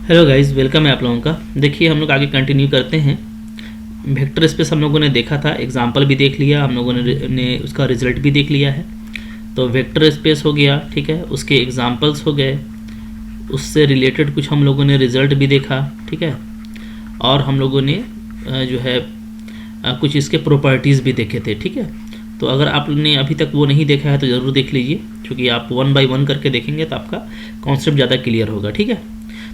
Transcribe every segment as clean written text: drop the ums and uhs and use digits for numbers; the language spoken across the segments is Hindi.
हेलो गाइस, वेलकम है आप लोगों का। देखिए हम लोग आगे कंटिन्यू करते हैं। वेक्टर स्पेस हम लोगों ने देखा था, एग्जांपल भी देख लिया, हम लोगों ने उसका रिजल्ट भी देख लिया है। तो वेक्टर स्पेस हो गया, ठीक है, उसके एग्जांपल्स हो गए, उससे रिलेटेड कुछ हम लोगों ने रिजल्ट भी देखा, ठीक है। और हम लोगों ने जो है कुछ इसके प्रॉपर्टीज़ भी देखे थे, ठीक है। तो अगर आपने अभी तक वो नहीं देखा है तो ज़रूर देख लीजिए, क्योंकि आप 1 बाय 1 करके देखेंगे तो आपका कॉन्सेप्ट ज़्यादा क्लियर होगा, ठीक है।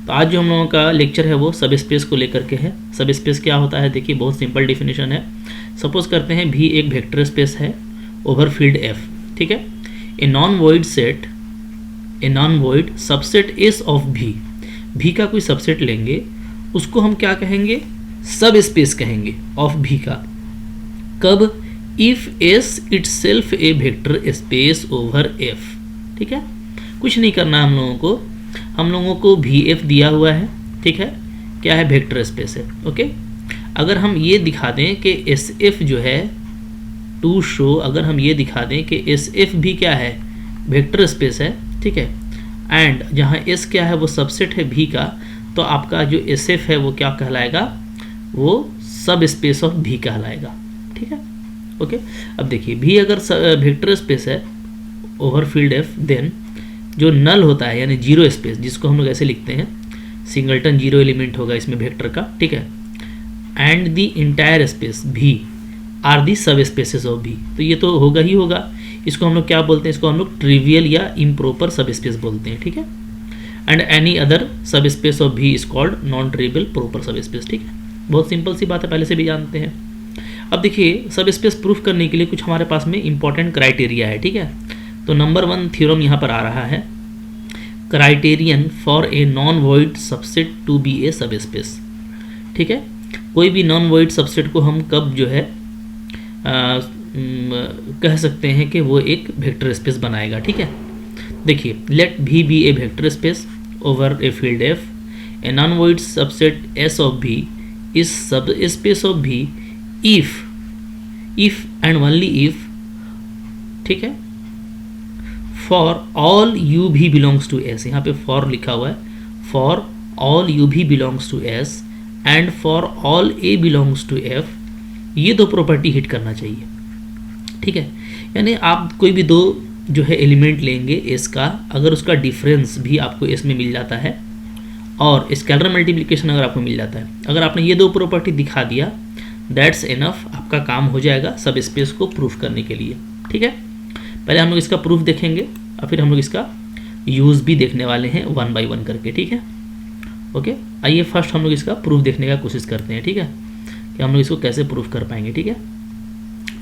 तो आज जो हम लोगों का लेक्चर है वो सब स्पेस को लेकर के है। सब स्पेस क्या होता है, देखिए बहुत सिंपल डेफिनेशन है। सपोज करते हैं भी एक वेक्टर स्पेस है ओवर फील्ड एफ, ठीक है। ए non void set, A non void subset S of भी का कोई सबसेट लेंगे, उसको हम क्या कहेंगे, सब स्पेस कहेंगे ऑफ भी का। कब? If S itself A vector space over F, ठीक है। कुछ नहीं करना हम लोगों को भी एफ दिया हुआ है, ठीक है, क्या है, वेक्टर स्पेस है, ओके। अगर हम ये दिखा दें कि एस एफ जो है टू शो, अगर हम ये दिखा दें कि एस एफ भी क्या है, वेक्टर स्पेस है, ठीक है, एंड जहाँ एस क्या है वो सबसेट है भी का, तो आपका जो एस एफ है वो क्या कहलाएगा, वो सब स्पेस ऑफ भी कहलाएगा, ठीक है, ओके। अब देखिए भी अगर वेक्टर स्पेस है ओवर फील्ड एफ, देन जो नल होता है यानी जीरो स्पेस, जिसको हम लोग ऐसे लिखते हैं, सिंगलटन जीरो एलिमेंट होगा इसमें वेक्टर का, ठीक है, एंड द इंटायर स्पेस भी आर दी सब स्पेसेस ऑफ भी, तो ये तो होगा ही होगा। इसको हम लोग क्या बोलते हैं, इसको हम लोग ट्रिवियल या इम्प्रॉपर सब स्पेस बोलते हैं, ठीक है। एंड एनी अदर सब space of V is called non trivial proper सब स्पेस, ठीक है। बहुत सिंपल सी बात है, पहले से भी जानते हैं। अब देखिए सब स्पेस प्रूफ करने के लिए कुछ हमारे पास में इंपॉर्टेंट क्राइटेरिया है, ठीक है। तो नंबर 1 थ्योरम यहाँ पर आ रहा है, criterion for a non void subset to be a subspace, ठीक है। कोई भी नॉन वॉइड सबसेट को हम कब जो है कह सकते हैं कि वो एक वेक्टर स्पेस बनाएगा, ठीक है। देखिए let V be a vector space over a field F, a non void subset S of V is subspace of V if and only if, ठीक है, for all u V belongs to S, यहाँ पे फॉर लिखा हुआ है, for all u V belongs to S and for all a belongs to F, ये दो प्रॉपर्टी हिट करना चाहिए, ठीक है। यानी आप कोई भी दो जो है एलिमेंट लेंगे एस का, अगर उसका डिफरेंस भी आपको एस में मिल जाता है और स्केलर मल्टीप्लिकेशन अगर आपको मिल जाता है, अगर आपने ये दो प्रॉपर्टी दिखा दिया, दैट्स इनफ, आपका काम हो जाएगा सब स्पेस को प्रूफ करने के लिए, ठीक है। पहले हम लोग इसका प्रूफ देखेंगे और फिर हम लोग इसका यूज़ भी देखने वाले हैं 1 बाय 1 करके, ठीक है, ओके। आइए फर्स्ट हम लोग इसका प्रूफ देखने का कोशिश करते हैं, ठीक है, कि हम लोग इसको कैसे प्रूफ कर पाएंगे, ठीक है।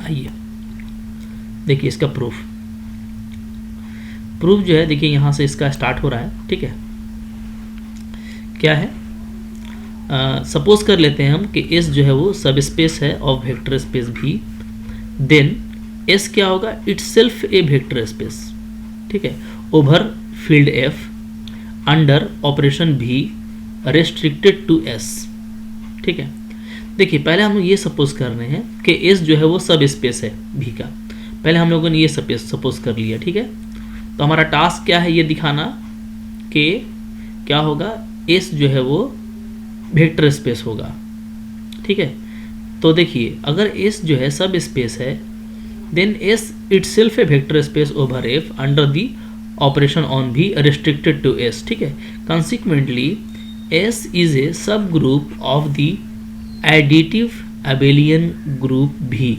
आइए देखिए इसका प्रूफ जो है, देखिए यहाँ से इसका स्टार्ट हो रहा है, ठीक है। क्या है, सपोज कर लेते हैं हम कि एस जो है वो सब स्पेस है ऑफ वेक्टर स्पेस भी, देन एस क्या होगा, इटसेल्फ ए वेक्टर स्पेस, ठीक है, over field F under operation भी रेस्ट्रिक्टेड टू एस, ठीक है। देखिए पहले हम लोग ये सपोज कर रहे हैं कि एस जो है वो सब स्पेस है भी का, पहले हम लोगों ने ये सपोज कर लिया, ठीक है। तो हमारा टास्क क्या है, ये दिखाना कि क्या होगा, एस जो है वो वेक्टर स्पेस होगा, ठीक है। तो देखिए अगर एस जो है सब स्पेस है, then S itself a vector space over F under the operation on V restricted to S, ठीक है। Consequently S is a subgroup of the additive abelian group V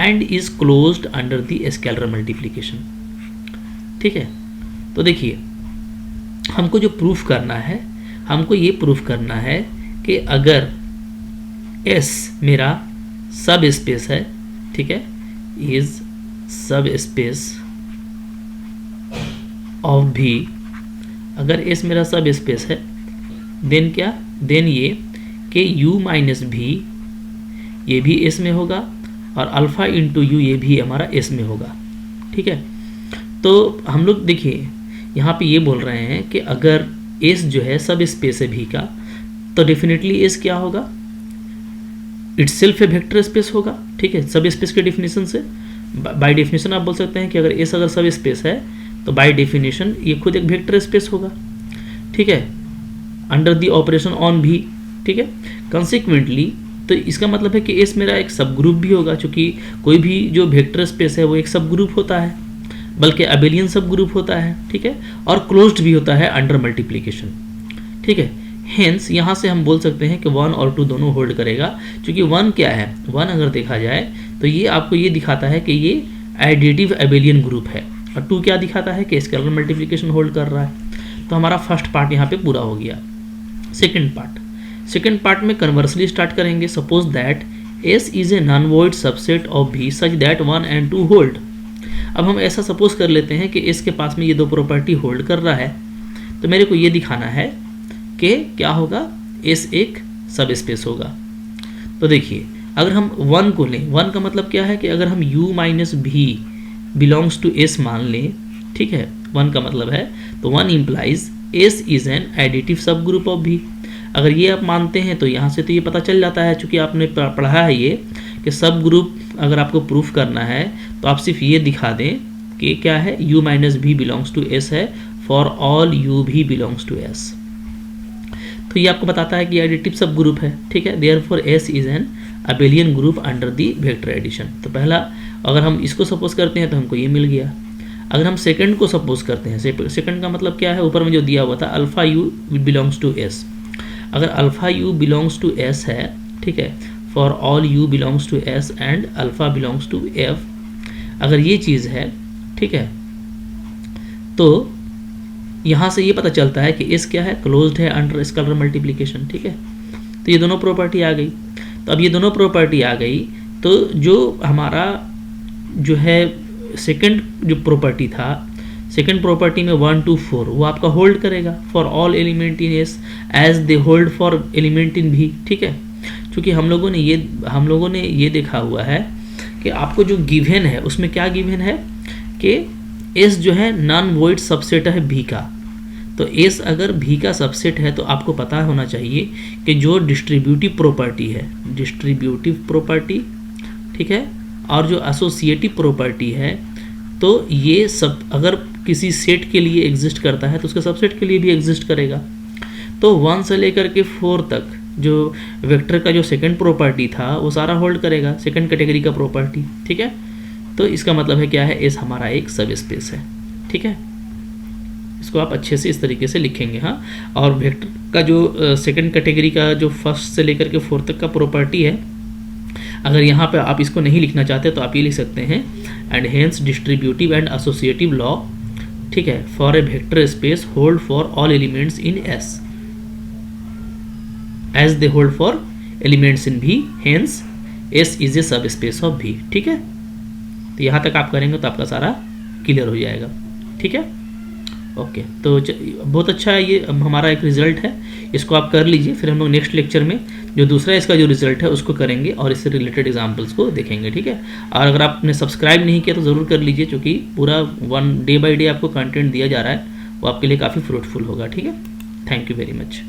and is closed under the scalar multiplication, ठीक है। तो देखिए हमको जो प्रूफ करना है, हमको ये प्रूफ करना है कि अगर S मेरा सब स्पेस है, ठीक है, इज सब स्पेस ऑफ भी, अगर एस मेरा सब स्पेस है, देन क्या, देन ये कि u माइनस भी ये भी एस में होगा और अल्फ़ा इंटू यू ये भी हमारा एस में होगा, ठीक है। तो हम लोग देखिए यहाँ पे ये बोल रहे हैं कि अगर एस जो है सब स्पेस है भी का, तो डेफिनेटली एस क्या होगा, इटसेल्फ ए वेक्टर स्पेस होगा, ठीक है। सब स्पेस के डेफिनेशन से, बाय डेफिनेशन आप बोल सकते हैं कि अगर एस अगर सब स्पेस है तो बाय डेफिनेशन ये खुद एक वेक्टर स्पेस होगा, ठीक है। अंडर द ऑपरेशन ऑन भी, ठीक है। कंसिक्वेंटली तो इसका मतलब है कि एस मेरा एक सब ग्रुप भी होगा, क्योंकि कोई भी जो वेक्टर स्पेस है वो एक सब ग्रुप होता है, बल्कि अबेलियन सब ग्रुप होता है, ठीक है, और क्लोज्ड भी होता है अंडर मल्टीप्लिकेशन, ठीक है। हेंस यहाँ से हम बोल सकते हैं कि 1 और 2 दोनों होल्ड करेगा, क्योंकि 1 क्या है, 1 अगर देखा जाए तो ये आपको ये दिखाता है कि ये एडिटिव अबेलियन ग्रुप है, और 2 क्या दिखाता है कि स्केलर मल्टीप्लिकेशन होल्ड कर रहा है। तो हमारा फर्स्ट पार्ट यहाँ पे पूरा हो गया। सेकेंड पार्ट में कन्वर्सली स्टार्ट करेंगे। Suppose that S is a non void subset of भी सच दैट 1 and 2 होल्ड। अब हम ऐसा सपोज कर लेते हैं कि एस के पास में ये दो प्रॉपर्टी होल्ड कर रहा है, तो मेरे को ये दिखाना है कि क्या होगा, एस एक सब स्पेस होगा। तो देखिए अगर हम 1 को लें, 1 का मतलब क्या है कि अगर हम u माइनस भी बिलोंग्स टू एस मान लें, ठीक है, 1 का मतलब है, तो 1 implies S is N additive सब ग्रुप ऑफ भी। अगर ये आप मानते हैं तो यहाँ से तो ये पता चल जाता है, चूँकि आपने पढ़ा है ये कि सब ग्रुप अगर आपको प्रूफ करना है तो आप सिर्फ ये दिखा दें कि क्या है, u माइनस भी बिलोंग्स टू एस है फॉर ऑल u भी बिलोंग्स टू एस। तो ये आपको बताता है कि एडिटिव सब ग्रुप है, ठीक है। Therefore S is an abelian group under the vector addition. तो पहला अगर हम इसको सपोज करते हैं तो हमको ये मिल गया। अगर हम सेकंड को सपोज करते हैं, सेकंड का मतलब क्या है, ऊपर में जो दिया हुआ था alpha u belongs to s. अगर alpha u belongs to s है, ठीक है, for all u belongs to S and alpha belongs to f, अगर ये चीज़ है, ठीक है, तो यहाँ से ये पता चलता है कि एस क्या है, क्लोज्ड है अंडर स्केलर मल्टीप्लिकेशन, ठीक है। तो ये दोनों प्रॉपर्टी आ गई। तो अब ये दोनों प्रॉपर्टी आ गई तो जो हमारा जो है सेकंड जो प्रॉपर्टी था, सेकंड प्रॉपर्टी में 1 to 4 वो आपका होल्ड करेगा for all element in S as they hold for element in V, ठीक है। क्योंकि हम लोगों ने ये देखा हुआ है कि आपको जो गिवन है उसमें क्या गिवन है कि एस जो है नॉन वॉइड सबसेट है भी का। तो एस अगर भी का सबसेट है तो आपको पता होना चाहिए कि जो डिस्ट्रीब्यूटिव प्रॉपर्टी है, डिस्ट्रीब्यूटिव प्रॉपर्टी, ठीक है, और जो एसोसिएटिव प्रॉपर्टी है, तो ये सब अगर किसी सेट के लिए एग्जिस्ट करता है तो उसके सबसेट के लिए भी एग्जिस्ट करेगा। तो 1 से लेकर के 4 तक जो वेक्टर का जो सेकंड प्रॉपर्टी था वो सारा होल्ड करेगा, सेकंड कैटेगरी का प्रॉपर्टी, ठीक है। तो इसका मतलब है क्या है, एस हमारा एक सब स्पेस है, ठीक है। इसको आप अच्छे से इस तरीके से लिखेंगे, हाँ। और वेक्टर का जो सेकंड कैटेगरी का जो फर्स्ट से लेकर के 4 तक का प्रॉपर्टी है, अगर यहाँ पे आप इसको नहीं लिखना चाहते तो आप ये लिख सकते हैं, and hence distributive and associative law, ठीक है, for a vector space hold for all elements in S as they hold for elements in V, hence S is a subspace of भी, ठीक है। तो यहाँ तक आप करेंगे तो आपका सारा क्लियर हो जाएगा, ठीक है। ओके, तो बहुत अच्छा है, ये हमारा एक रिजल्ट है, इसको आप कर लीजिए। फिर हम लोग नेक्स्ट लेक्चर में जो दूसरा इसका जो रिजल्ट है उसको करेंगे और इससे रिलेटेड एग्जांपल्स को देखेंगे, ठीक है। और अगर आपने सब्सक्राइब नहीं किया तो ज़रूर कर लीजिए, क्योंकि पूरा डे बाय डे आपको कंटेंट दिया जा रहा है, वो आपके लिए काफ़ी फ्रूटफुल होगा, ठीक है। Thank you very much.